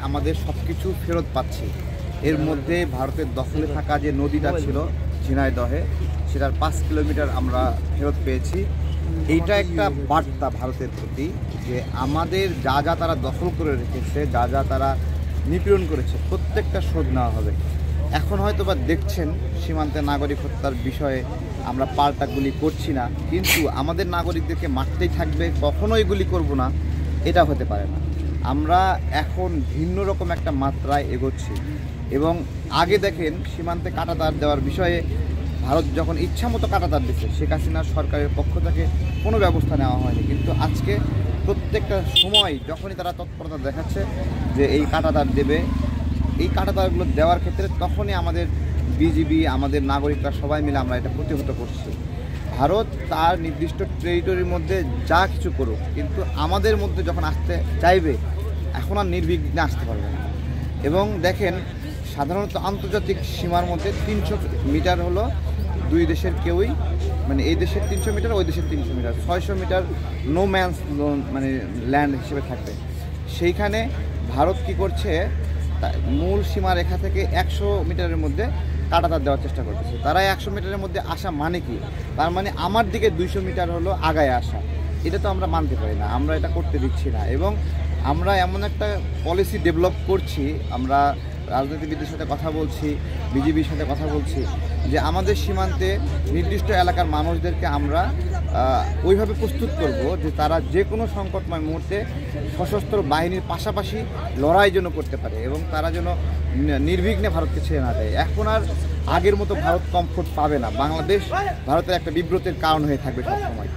আমাদের সব কিছু ফেরত পাচ্ছি। এর মধ্যে ভারতের দখলে থাকা যে নদীটা ছিল ঝিনাইদহে, সেটার 5 কিলোমিটার আমরা ফেরত পেয়েছি। এইটা একটা বার্তা ভারতের প্রতি যে আমাদের যা যা তারা দখল করে রেখেছে, যা যা তারা নিপীড়ন করেছে, প্রত্যেকটা শোধ নেওয়া হবে। এখন হয়তো বা দেখছেন সীমান্তে নাগরিক হত্যার বিষয়ে আমরা পাল্টা গুলি করছি না, কিন্তু আমাদের নাগরিকদেরকে মারতেই থাকবে, কখনোই গুলি করব না, এটা হতে পারে না। আমরা এখন ভিন্ন রকম একটা মাত্রায় এগোচ্ছি। এবং আগে দেখেন সীমান্তে কাঁটাতার দেওয়ার বিষয়ে ভারত যখন ইচ্ছামতো কাঁটাতার দিচ্ছে, শেখ হাসিনার সরকারের পক্ষ থেকে কোনো ব্যবস্থা নেওয়া হয়নি। কিন্তু আজকে প্রত্যেকটা সময় যখনই তারা তৎপরতা দেখাচ্ছে যে এই কাঁটাতার দেবে, এই কাঁটাতারগুলো দেওয়ার ক্ষেত্রে তখনই আমাদের বিজিবি, আমাদের নাগরিকরা সবাই মিলে আমরা এটা প্রতিহত করছি। ভারত তার নির্দিষ্ট টেরিটরির মধ্যে যা কিছু করুক, কিন্তু আমাদের মধ্যে যখন আসতে চাইবে, এখন আর নির্বিঘ্নে আসতে পারবে না। এবং দেখেন, সাধারণত আন্তর্জাতিক সীমার মধ্যে 300 মিটার হলো দুই দেশের কেউই, মানে এই দেশের 300 মিটার, ওই দেশের 300 মিটার, 600 মিটার নো ম্যানস মানে ল্যান্ড হিসেবে থাকবে। সেইখানে ভারত কি করছে, মূল সীমারেখা থেকে 100 মিটারের মধ্যে কাঁটাতার দেওয়ার চেষ্টা করতেছে। তারা 100 মিটারের মধ্যে আসা মানে কি? তার মানে আমার দিকে 200 মিটার হলো আগায় আসা। এটা তো আমরা মানতে পারি না, আমরা এটা করতে দিচ্ছি না। এবং আমরা এমন একটা পলিসি ডেভেলপ করছি, আমরা রাজনীতিবিদদের সাথে কথা বলছি, বিজেপির সাথে কথা বলছি, যে আমাদের সীমান্তে নির্দিষ্ট এলাকার মানুষদেরকে আমরা ওইভাবে প্রস্তুত করব যে তারা যে কোনো সংকটময় মুহূর্তে সশস্ত্র বাহিনীর পাশাপাশি লড়াই যেন করতে পারে এবং তারা যেন নির্বিঘ্নে ভারতকে ছেড়ে না দেয়। এখন আর আগের মতো ভারত কমফোর্ট পাবে না। বাংলাদেশ ভারতের একটা বিব্রতের কারণ হয়ে থাকবে সবসময়।